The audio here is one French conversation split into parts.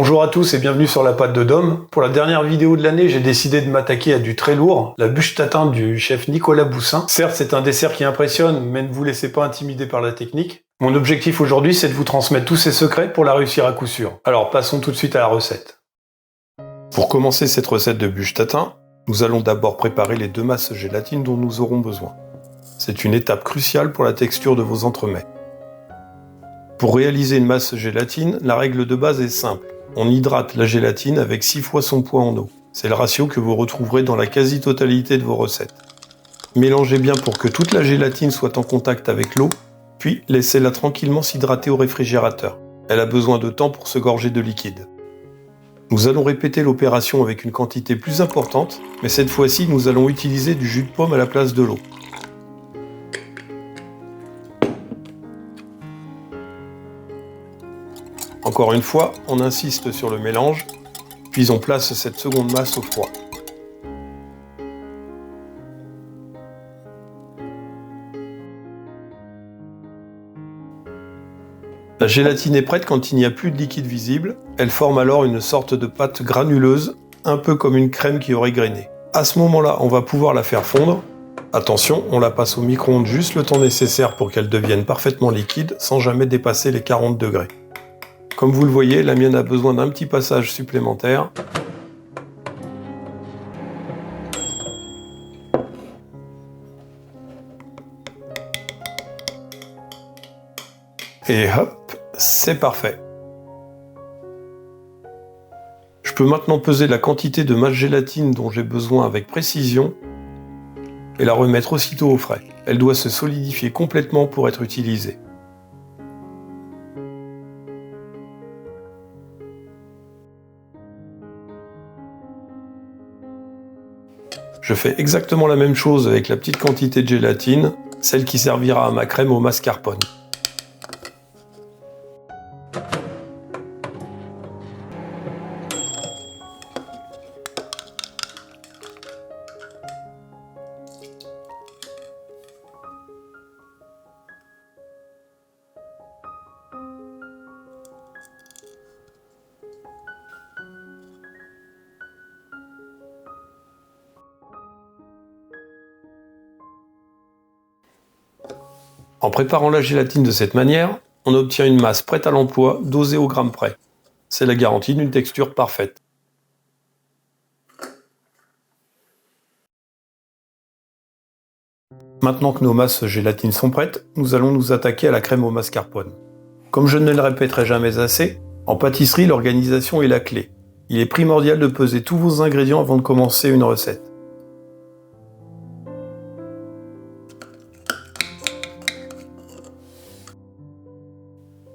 Bonjour à tous et bienvenue sur la pâte de Dom. Pour la dernière vidéo de l'année, j'ai décidé de m'attaquer à du très lourd, la bûche tatin du chef Nicolas Boussin. Certes, c'est un dessert qui impressionne, mais ne vous laissez pas intimider par la technique. Mon objectif aujourd'hui, c'est de vous transmettre tous ces secrets pour la réussir à coup sûr. Alors passons tout de suite à la recette. Pour commencer cette recette de bûche tatin, nous allons d'abord préparer les 2 masses gélatine dont nous aurons besoin. C'est une étape cruciale pour la texture de vos entremets. Pour réaliser une masse gélatine, la règle de base est simple. On hydrate la gélatine avec 6 fois son poids en eau. C'est le ratio que vous retrouverez dans la quasi-totalité de vos recettes. Mélangez bien pour que toute la gélatine soit en contact avec l'eau, puis laissez-la tranquillement s'hydrater au réfrigérateur. Elle a besoin de temps pour se gorger de liquide. Nous allons répéter l'opération avec une quantité plus importante, mais cette fois-ci nous allons utiliser du jus de pomme à la place de l'eau. Encore une fois, on insiste sur le mélange, puis on place cette seconde masse au froid. La gélatine est prête quand il n'y a plus de liquide visible. Elle forme alors une sorte de pâte granuleuse, un peu comme une crème qui aurait grainé. À ce moment-là, on va pouvoir la faire fondre. Attention, on la passe au micro-ondes juste le temps nécessaire pour qu'elle devienne parfaitement liquide, sans jamais dépasser les 40 degrés. Comme vous le voyez, la mienne a besoin d'un petit passage supplémentaire. Et hop, c'est parfait. Je peux maintenant peser la quantité de masse gélatine dont j'ai besoin avec précision et la remettre aussitôt au frais. Elle doit se solidifier complètement pour être utilisée. Je fais exactement la même chose avec la petite quantité de gélatine, celle qui servira à ma crème au mascarpone. En préparant la gélatine de cette manière, on obtient une masse prête à l'emploi, dosée au gramme près. C'est la garantie d'une texture parfaite. Maintenant que nos masses gélatine sont prêtes, nous allons nous attaquer à la crème au mascarpone. Comme je ne le répéterai jamais assez, en pâtisserie, l'organisation est la clé. Il est primordial de peser tous vos ingrédients avant de commencer une recette.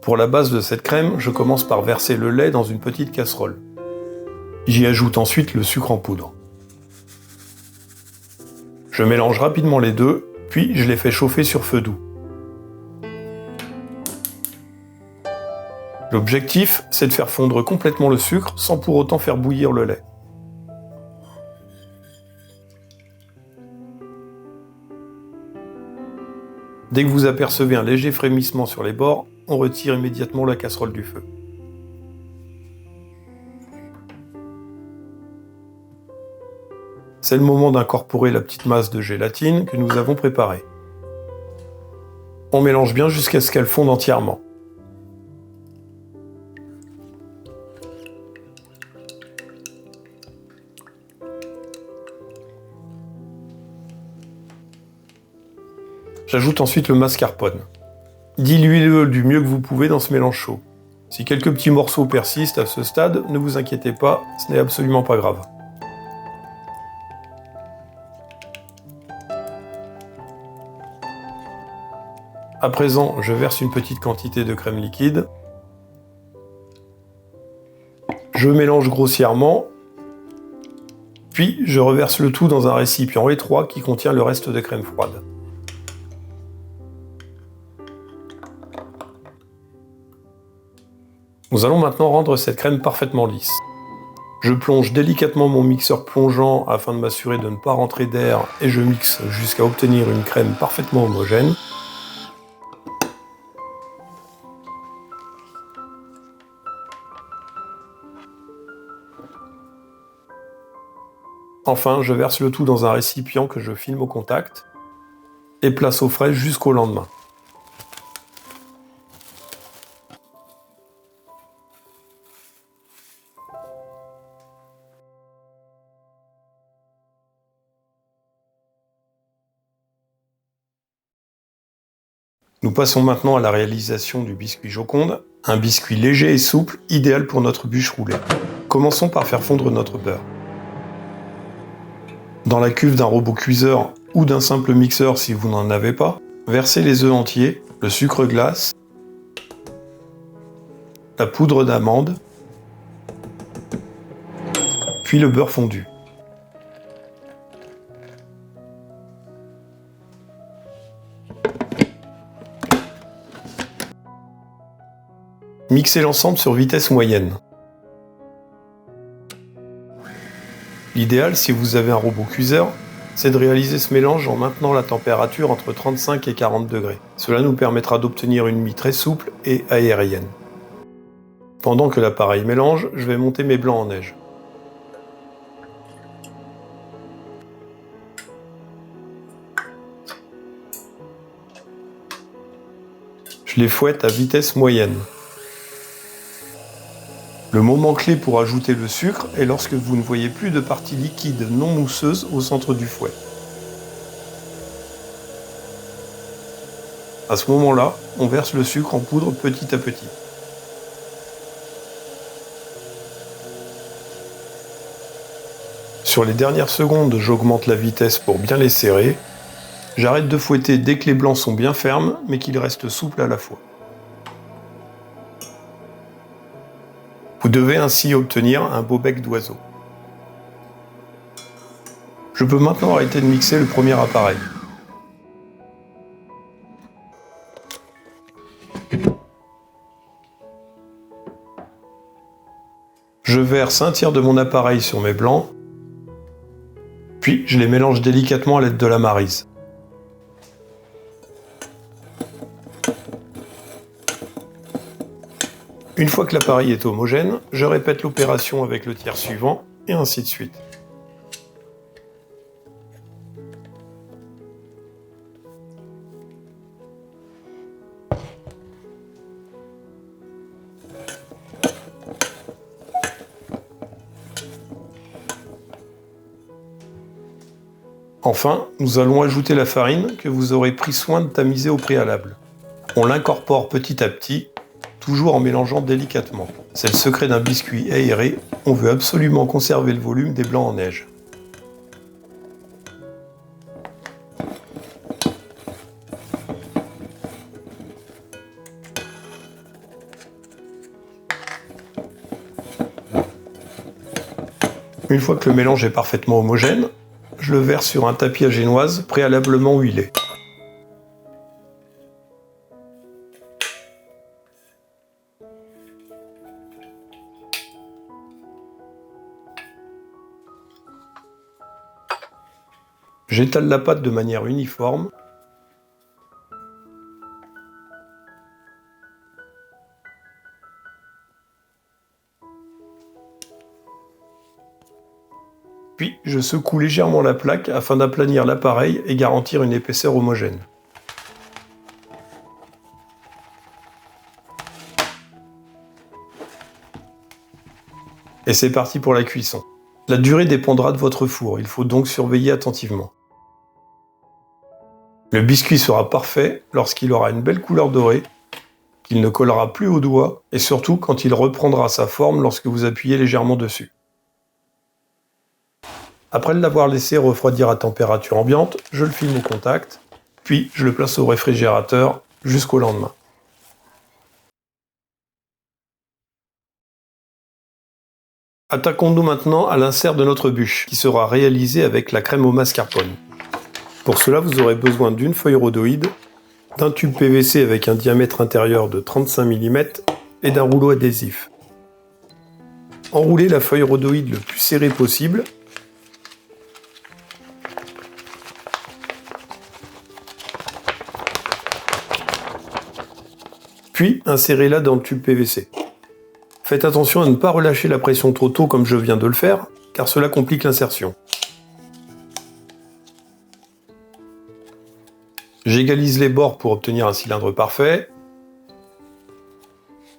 Pour la base de cette crème, je commence par verser le lait dans une petite casserole. J'y ajoute ensuite le sucre en poudre. Je mélange rapidement les deux, puis je les fais chauffer sur feu doux. L'objectif, c'est de faire fondre complètement le sucre sans pour autant faire bouillir le lait. Dès que vous apercevez un léger frémissement sur les bords, on retire immédiatement la casserole du feu. C'est le moment d'incorporer la petite masse de gélatine que nous avons préparée. On mélange bien jusqu'à ce qu'elle fonde entièrement. J'ajoute ensuite le mascarpone. Diluez-le du mieux que vous pouvez dans ce mélange chaud. Si quelques petits morceaux persistent à ce stade, ne vous inquiétez pas, ce n'est absolument pas grave. À présent, je verse une petite quantité de crème liquide. Je mélange grossièrement, puis je reverse le tout dans un récipient étroit qui contient le reste de crème froide. Nous allons maintenant rendre cette crème parfaitement lisse. Je plonge délicatement mon mixeur plongeant afin de m'assurer de ne pas rentrer d'air et je mixe jusqu'à obtenir une crème parfaitement homogène. Enfin, je verse le tout dans un récipient que je filme au contact et place au frais jusqu'au lendemain. Nous passons maintenant à la réalisation du biscuit Joconde, un biscuit léger et souple, idéal pour notre bûche roulée. Commençons par faire fondre notre beurre. Dans la cuve d'un robot cuiseur ou d'un simple mixeur si vous n'en avez pas, versez les œufs entiers, le sucre glace, la poudre d'amande, puis le beurre fondu. Mixez l'ensemble sur vitesse moyenne. L'idéal, si vous avez un robot cuiseur, c'est de réaliser ce mélange en maintenant la température entre 35 et 40 degrés. Cela nous permettra d'obtenir une mie très souple et aérienne. Pendant que l'appareil mélange, je vais monter mes blancs en neige. Je les fouette à vitesse moyenne. Le moment clé pour ajouter le sucre est lorsque vous ne voyez plus de partie liquide non mousseuse au centre du fouet. À ce moment-là, on verse le sucre en poudre petit à petit. Sur les dernières secondes, j'augmente la vitesse pour bien les serrer. J'arrête de fouetter dès que les blancs sont bien fermes, mais qu'ils restent souples à la fois. Vous devez ainsi obtenir un beau bec d'oiseau. Je peux maintenant arrêter de mixer le premier appareil. Je verse un tiers de mon appareil sur mes blancs, puis je les mélange délicatement à l'aide de la maryse. Une fois que l'appareil est homogène, je répète l'opération avec le tiers suivant, et ainsi de suite. Enfin, nous allons ajouter la farine que vous aurez pris soin de tamiser au préalable. On l'incorpore petit à petit, toujours en mélangeant délicatement. C'est le secret d'un biscuit aéré, on veut absolument conserver le volume des blancs en neige. Une fois que le mélange est parfaitement homogène, je le verse sur un tapis à génoise préalablement huilé. J'étale la pâte de manière uniforme. Puis je secoue légèrement la plaque afin d'aplanir l'appareil et garantir une épaisseur homogène. Et c'est parti pour la cuisson. La durée dépendra de votre four, il faut donc surveiller attentivement. Le biscuit sera parfait lorsqu'il aura une belle couleur dorée, qu'il ne collera plus au doigt et surtout quand il reprendra sa forme lorsque vous appuyez légèrement dessus. Après l'avoir laissé refroidir à température ambiante, je le filme au contact, puis je le place au réfrigérateur jusqu'au lendemain. Attaquons-nous maintenant à l'insert de notre bûche, qui sera réalisé avec la crème au mascarpone. Pour cela, vous aurez besoin d'une feuille rhodoïde, d'un tube PVC avec un diamètre intérieur de 35 mm et d'un rouleau adhésif. Enroulez la feuille rhodoïde le plus serré possible. Puis insérez-la dans le tube PVC. Faites attention à ne pas relâcher la pression trop tôt comme je viens de le faire, car cela complique l'insertion. J'égalise les bords pour obtenir un cylindre parfait.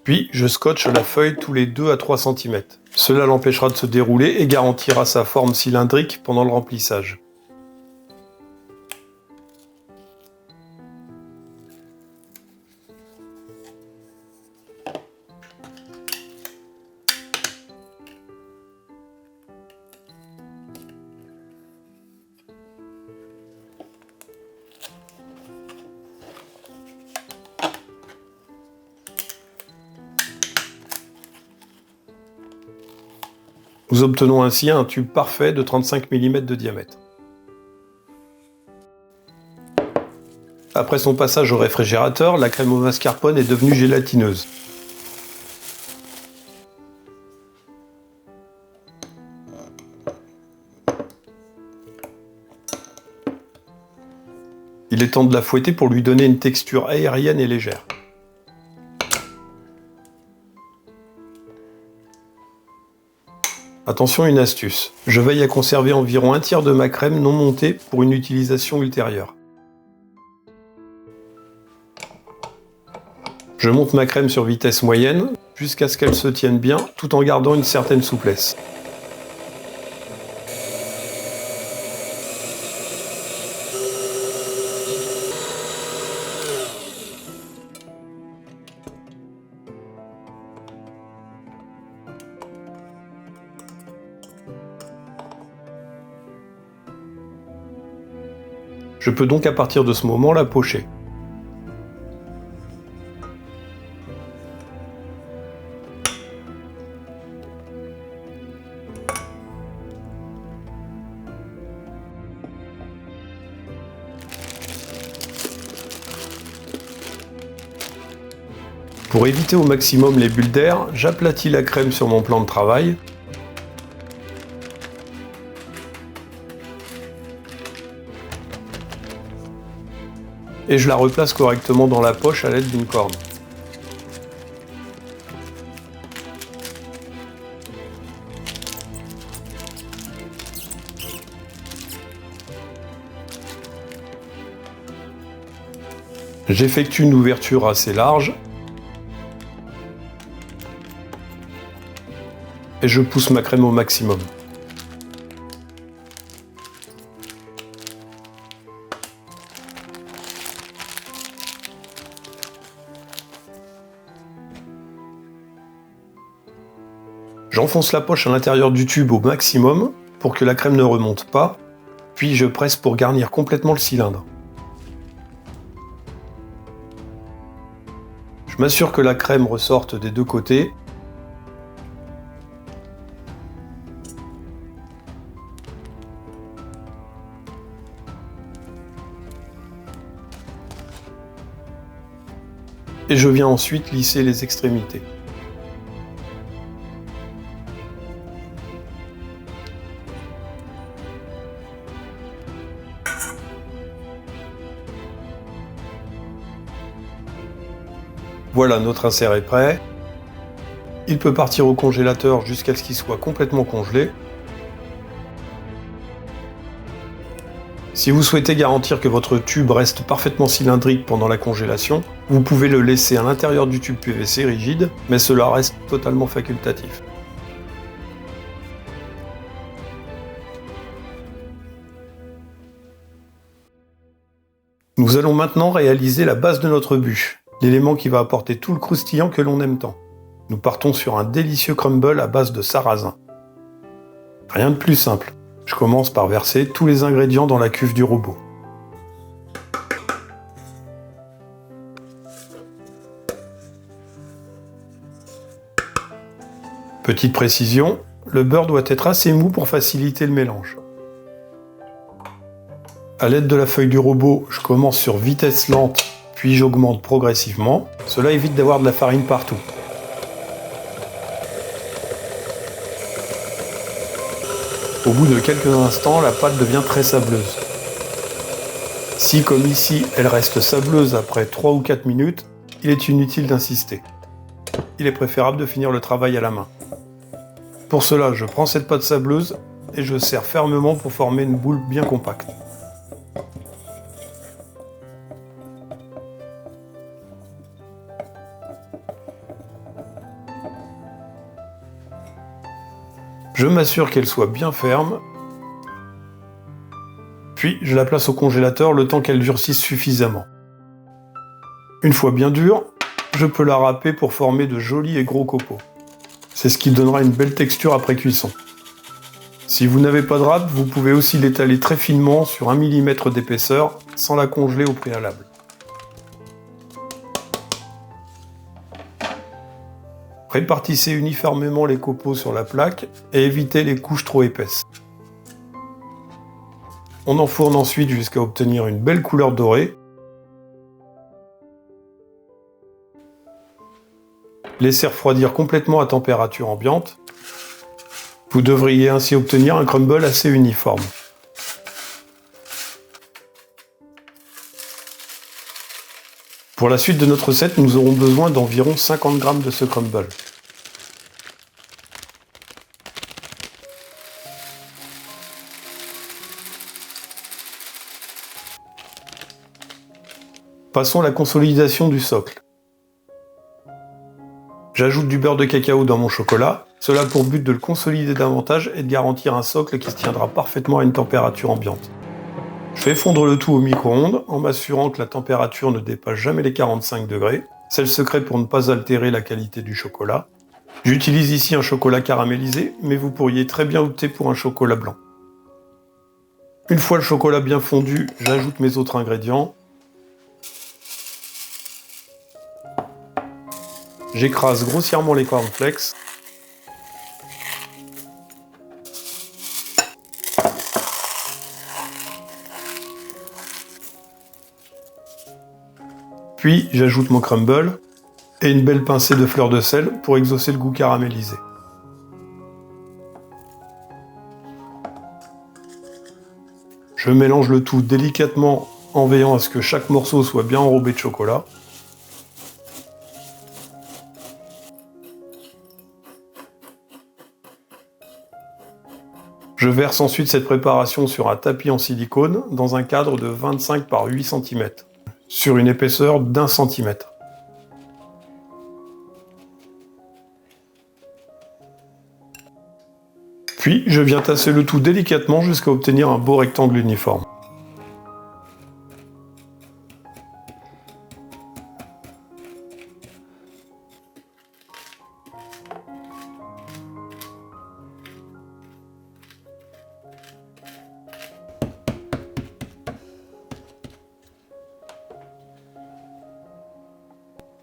Puis je scotche la feuille tous les 2 à 3 cm. Cela l'empêchera de se dérouler et garantira sa forme cylindrique pendant le remplissage. Nous obtenons ainsi un tube parfait de 35 mm de diamètre. Après son passage au réfrigérateur, la crème au mascarpone est devenue gélatineuse. Il est temps de la fouetter pour lui donner une texture aérienne et légère. Attention, une astuce. Je veille à conserver environ un tiers de ma crème non montée pour une utilisation ultérieure. Je monte ma crème sur vitesse moyenne jusqu'à ce qu'elle se tienne bien tout en gardant une certaine souplesse. Je peux donc à partir de ce moment la pocher. Pour éviter au maximum les bulles d'air, j'aplatis la crème sur mon plan de travail. Et je la replace correctement dans la poche à l'aide d'une corde. J'effectue une ouverture assez large et je pousse ma crème au maximum. J'enfonce la poche à l'intérieur du tube au maximum pour que la crème ne remonte pas, puis je presse pour garnir complètement le cylindre. Je m'assure que la crème ressorte des deux côtés. Et je viens ensuite lisser les extrémités. Voilà, notre insert est prêt. Il peut partir au congélateur jusqu'à ce qu'il soit complètement congelé. Si vous souhaitez garantir que votre tube reste parfaitement cylindrique pendant la congélation, vous pouvez le laisser à l'intérieur du tube PVC rigide, mais cela reste totalement facultatif. Nous allons maintenant réaliser la base de notre bûche, l'élément qui va apporter tout le croustillant que l'on aime tant. Nous partons sur un délicieux crumble à base de sarrasin. Rien de plus simple. Je commence par verser tous les ingrédients dans la cuve du robot. Petite précision, le beurre doit être assez mou pour faciliter le mélange. À l'aide de la feuille du robot, je commence sur vitesse lente, puis j'augmente progressivement. Cela évite d'avoir de la farine partout. Au bout de quelques instants, la pâte devient très sableuse. Si, comme ici, elle reste sableuse après 3 ou 4 minutes, il est inutile d'insister. Il est préférable de finir le travail à la main. Pour cela, je prends cette pâte sableuse et je serre fermement pour former une boule bien compacte. Je m'assure qu'elle soit bien ferme. Puis je la place au congélateur le temps qu'elle durcisse suffisamment. Une fois bien dure, je peux la râper pour former de jolis et gros copeaux. C'est ce qui donnera une belle texture après cuisson. Si vous n'avez pas de râpe, vous pouvez aussi l'étaler très finement sur 1 mm d'épaisseur sans la congeler au préalable. Répartissez uniformément les copeaux sur la plaque et évitez les couches trop épaisses. On enfourne ensuite jusqu'à obtenir une belle couleur dorée. Laissez refroidir complètement à température ambiante. Vous devriez ainsi obtenir un crumble assez uniforme. Pour la suite de notre recette, nous aurons besoin d'environ 50 g de ce crumble. Passons à la consolidation du socle. J'ajoute du beurre de cacao dans mon chocolat, cela a pour but de le consolider davantage et de garantir un socle qui se tiendra parfaitement à une température ambiante. Je fais fondre le tout au micro-ondes en m'assurant que la température ne dépasse jamais les 45 degrés. C'est le secret pour ne pas altérer la qualité du chocolat. J'utilise ici un chocolat caramélisé, mais vous pourriez très bien opter pour un chocolat blanc. Une fois le chocolat bien fondu, j'ajoute mes autres ingrédients. J'écrase grossièrement les cornflakes. Puis j'ajoute mon crumble et une belle pincée de fleur de sel pour exaucer le goût caramélisé. Je mélange le tout délicatement en veillant à ce que chaque morceau soit bien enrobé de chocolat. Je verse ensuite cette préparation sur un tapis en silicone dans un cadre de 25 par 8 cm, sur une épaisseur d'1 cm. Puis je viens tasser le tout délicatement jusqu'à obtenir un beau rectangle uniforme.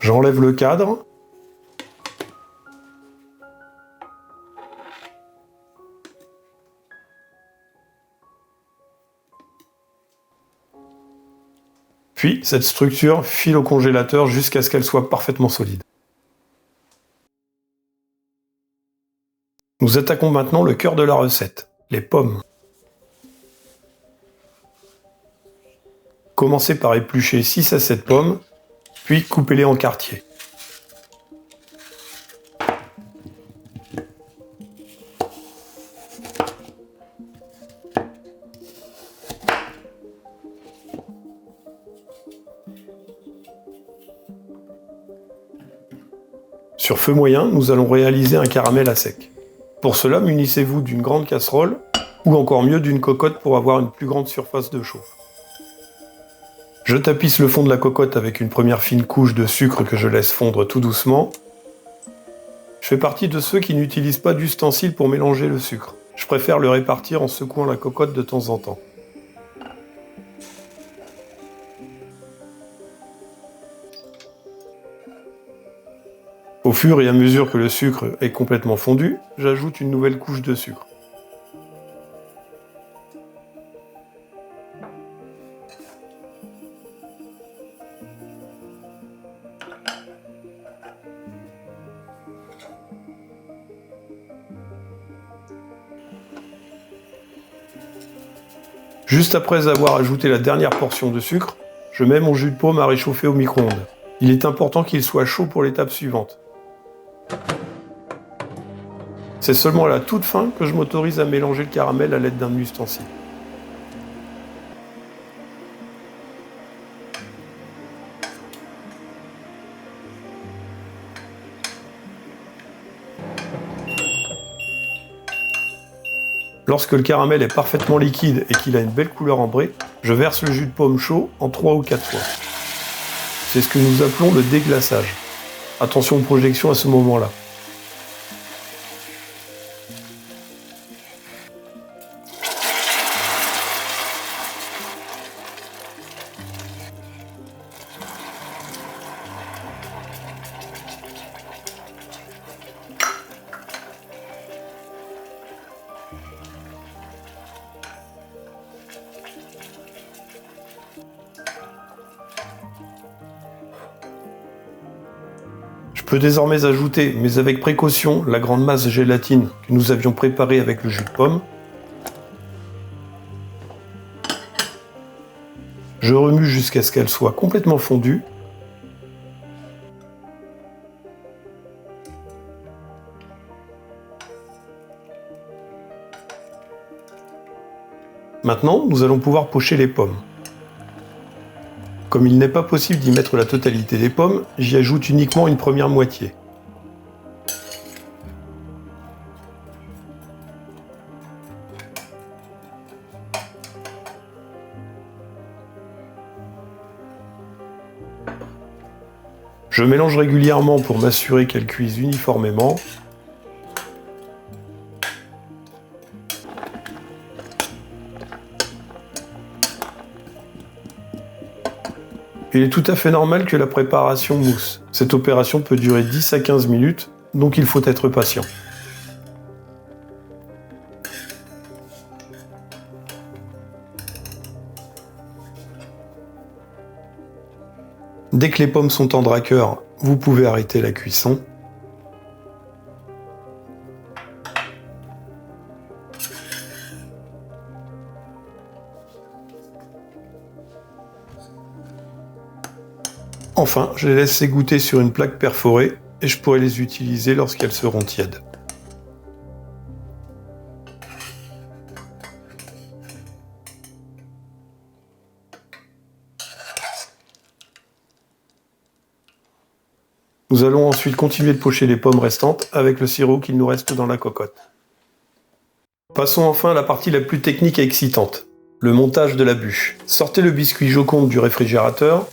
J'enlève le cadre. Puis cette structure file au congélateur jusqu'à ce qu'elle soit parfaitement solide. Nous attaquons maintenant le cœur de la recette, les pommes. Commencez par éplucher 6 à 7 pommes, puis coupez-les en quartiers. Sur feu moyen, nous allons réaliser un caramel à sec. Pour cela, munissez-vous d'une grande casserole, ou encore mieux d'une cocotte pour avoir une plus grande surface de chauffe. Je tapisse le fond de la cocotte avec une première fine couche de sucre que je laisse fondre tout doucement. Je fais partie de ceux qui n'utilisent pas d'ustensiles pour mélanger le sucre. Je préfère le répartir en secouant la cocotte de temps en temps. Au fur et à mesure que le sucre est complètement fondu, j'ajoute une nouvelle couche de sucre. Juste après avoir ajouté la dernière portion de sucre, je mets mon jus de pomme à réchauffer au micro-ondes. Il est important qu'il soit chaud pour l'étape suivante. C'est seulement à la toute fin que je m'autorise à mélanger le caramel à l'aide d'un ustensile. Lorsque le caramel est parfaitement liquide et qu'il a une belle couleur ambrée, je verse le jus de pomme chaud en 3 ou 4 fois. C'est ce que nous appelons le déglaçage. Attention aux projections à ce moment-là. Je peux désormais ajouter, mais avec précaution, la grande masse de gélatine que nous avions préparée avec le jus de pomme. Je remue jusqu'à ce qu'elle soit complètement fondue. Maintenant, nous allons pouvoir pocher les pommes. Comme il n'est pas possible d'y mettre la totalité des pommes, j'y ajoute uniquement une première moitié. Je mélange régulièrement pour m'assurer qu'elles cuisent uniformément. Il est tout à fait normal que la préparation mousse. Cette opération peut durer 10 à 15 minutes, donc il faut être patient. Dès que les pommes sont tendres à cœur, vous pouvez arrêter la cuisson. Enfin, je les laisse égoutter sur une plaque perforée et je pourrai les utiliser lorsqu'elles seront tièdes. Nous allons ensuite continuer de pocher les pommes restantes avec le sirop qu'il nous reste dans la cocotte. Passons enfin à la partie la plus technique et excitante, le montage de la bûche. Sortez le biscuit Joconde du réfrigérateur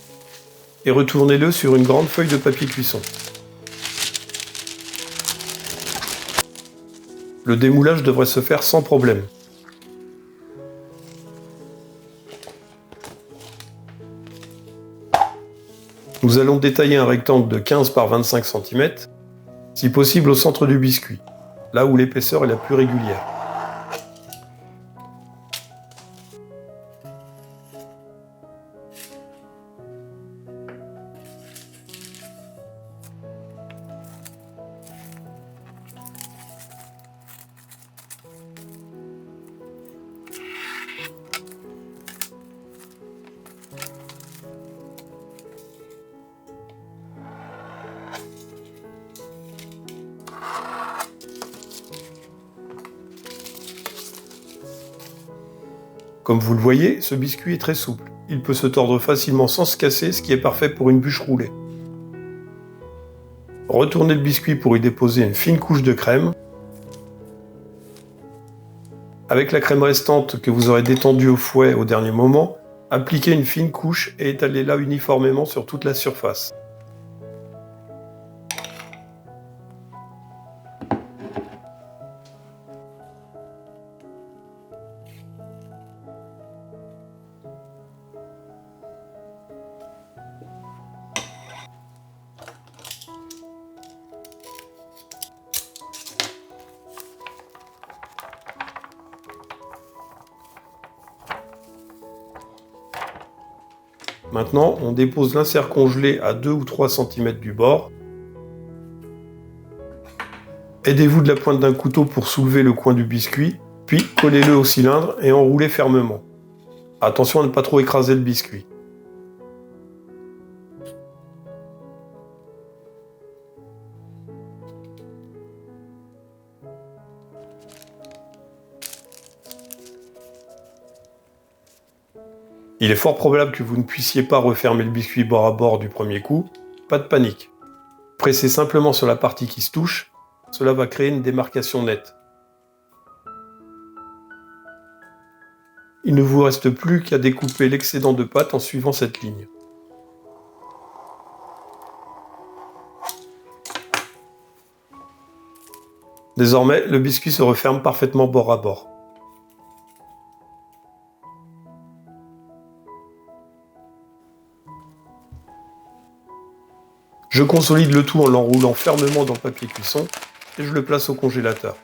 et retournez-le sur une grande feuille de papier cuisson. Le démoulage devrait se faire sans problème. Nous allons détailler un rectangle de 15 par 25 cm, si possible au centre du biscuit, là où l'épaisseur est la plus régulière. Comme vous le voyez, ce biscuit est très souple. Il peut se tordre facilement sans se casser, ce qui est parfait pour une bûche roulée. Retournez le biscuit pour y déposer une fine couche de crème. Avec la crème restante que vous aurez détendue au fouet au dernier moment, appliquez une fine couche et étalez-la uniformément sur toute la surface. Maintenant, on dépose l'insert congelé à 2 ou 3 cm du bord. Aidez-vous de la pointe d'un couteau pour soulever le coin du biscuit, puis collez-le au cylindre et enroulez fermement. Attention à ne pas trop écraser le biscuit. Il est fort probable que vous ne puissiez pas refermer le biscuit bord à bord du premier coup. Pas de panique. Pressez simplement sur la partie qui se touche, cela va créer une démarcation nette. Il ne vous reste plus qu'à découper l'excédent de pâte en suivant cette ligne. Désormais, le biscuit se referme parfaitement bord à bord. Je consolide le tout en l'enroulant fermement dans le papier cuisson et je le place au congélateur.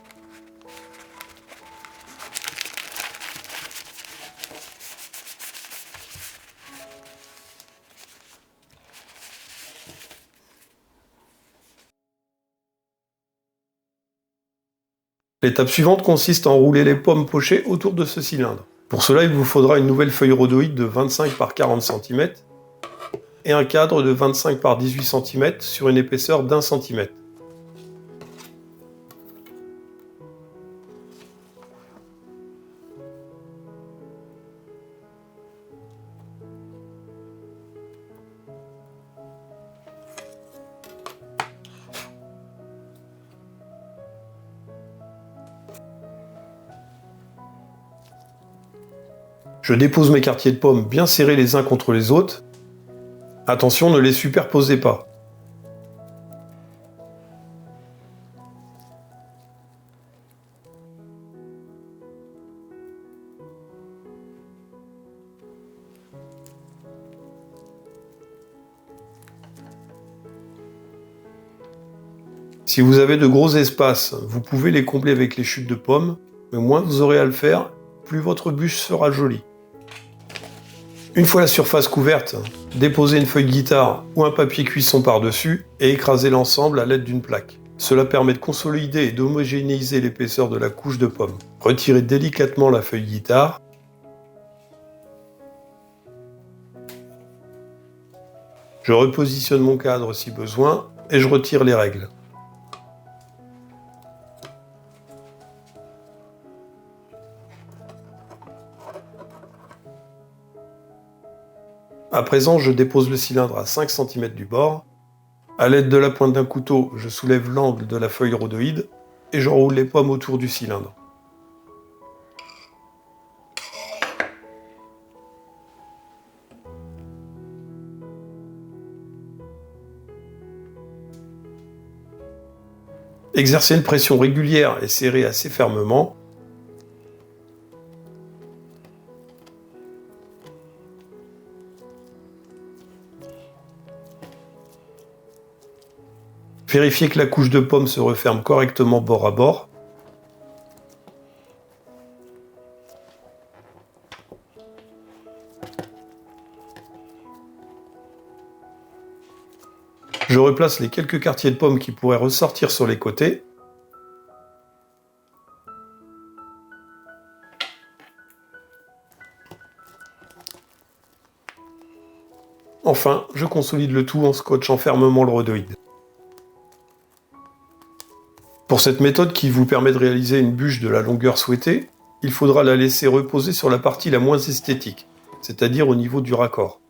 L'étape suivante consiste à enrouler les pommes pochées autour de ce cylindre. Pour cela, il vous faudra une nouvelle feuille rhodoïde de 25 par 40 cm et un cadre de 25 par 18 cm sur une épaisseur d'1 cm. Je dépose mes quartiers de pommes bien serrés les uns contre les autres. Attention, ne les superposez pas. Si vous avez de gros espaces, vous pouvez les combler avec les chutes de pommes, mais moins vous aurez à le faire, plus votre bûche sera jolie. Une fois la surface couverte, déposez une feuille de guitare ou un papier cuisson par-dessus et écrasez l'ensemble à l'aide d'une plaque. Cela permet de consolider et d'homogénéiser l'épaisseur de la couche de pommes. Retirez délicatement la feuille de guitare. Je repositionne mon cadre si besoin et je retire les règles. À présent, je dépose le cylindre à 5 cm du bord. À l'aide de la pointe d'un couteau, je soulève l'angle de la feuille rhodoïde et j'enroule les pommes autour du cylindre. Exercez une pression régulière et serrez assez fermement. Vérifiez que la couche de pomme se referme correctement bord à bord. Je replace les quelques quartiers de pommes qui pourraient ressortir sur les côtés. Enfin, je consolide le tout en scotchant fermement le rhodoïde. Pour cette méthode qui vous permet de réaliser une bûche de la longueur souhaitée, il faudra la laisser reposer sur la partie la moins esthétique, c'est-à-dire au niveau du raccord.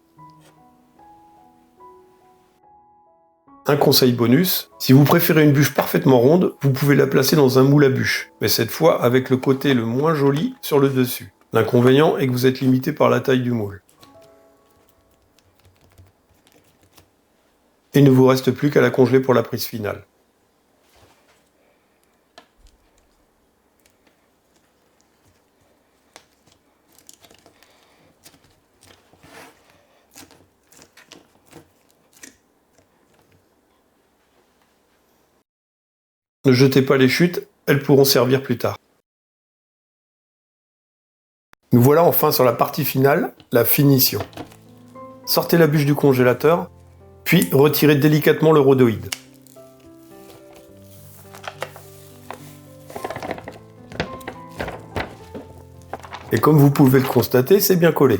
Un conseil bonus, si vous préférez une bûche parfaitement ronde, vous pouvez la placer dans un moule à bûche, mais cette fois avec le côté le moins joli sur le dessus. L'inconvénient est que vous êtes limité par la taille du moule. Il ne vous reste plus qu'à la congeler pour la prise finale. Ne jetez pas les chutes, elles pourront servir plus tard. Nous voilà enfin sur la partie finale, la finition. Sortez la bûche du congélateur, puis retirez délicatement le rhodoïde. Et comme vous pouvez le constater, c'est bien collé.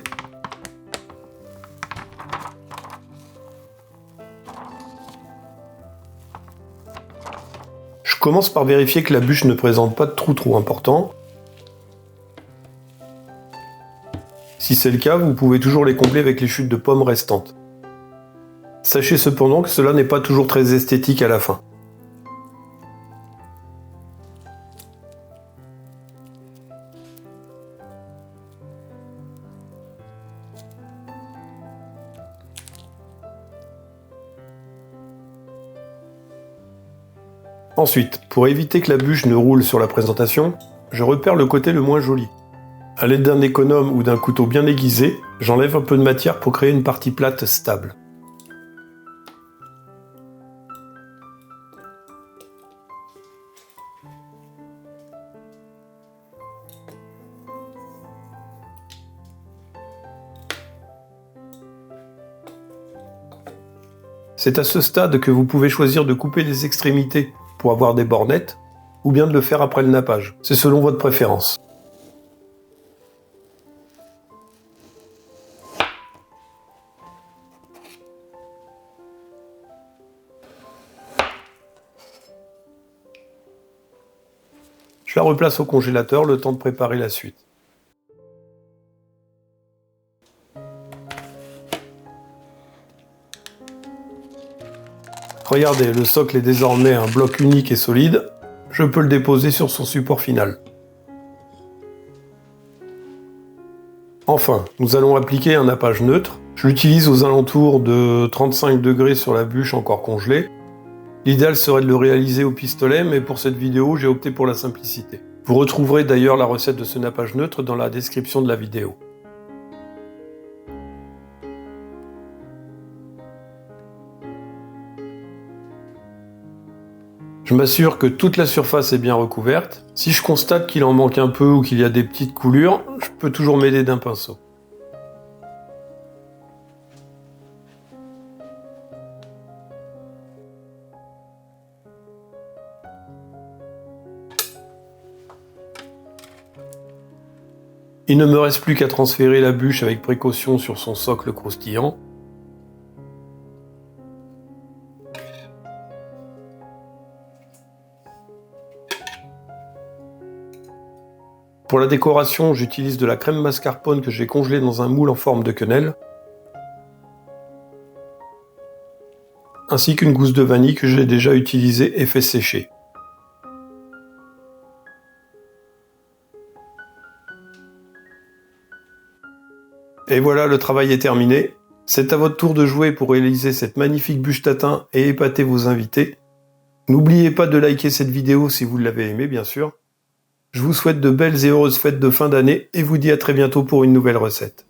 Je commence par vérifier que la bûche ne présente pas de trou trop important. Si c'est le cas, vous pouvez toujours les combler avec les chutes de pommes restantes. Sachez cependant que cela n'est pas toujours très esthétique à la fin. Ensuite, pour éviter que la bûche ne roule sur la présentation, je repère le côté le moins joli. À l'aide d'un économe ou d'un couteau bien aiguisé, j'enlève un peu de matière pour créer une partie plate stable. C'est à ce stade que vous pouvez choisir de couper les extrémités pour avoir des bornettes, ou bien de le faire après le nappage. C'est selon votre préférence. Je la replace au congélateur, le temps de préparer la suite. Regardez, le socle est désormais un bloc unique et solide. Je peux le déposer sur son support final. Enfin, nous allons appliquer un nappage neutre. Je l'utilise aux alentours de 35 degrés sur la bûche encore congelée. L'idéal serait de le réaliser au pistolet, mais pour cette vidéo, j'ai opté pour la simplicité. Vous retrouverez d'ailleurs la recette de ce nappage neutre dans la description de la vidéo. Je m'assure que toute la surface est bien recouverte. Si je constate qu'il en manque un peu ou qu'il y a des petites coulures, je peux toujours m'aider d'un pinceau. Il ne me reste plus qu'à transférer la bûche avec précaution sur son socle croustillant. Pour la décoration, j'utilise de la crème mascarpone que j'ai congelée dans un moule en forme de quenelle, ainsi qu'une gousse de vanille que j'ai déjà utilisée et fait sécher. Et voilà, le travail est terminé. C'est à votre tour de jouer pour réaliser cette magnifique bûche tatin et épater vos invités. N'oubliez pas de liker cette vidéo si vous l'avez aimée, bien sûr. Je vous souhaite de belles et heureuses fêtes de fin d'année et vous dis à très bientôt pour une nouvelle recette.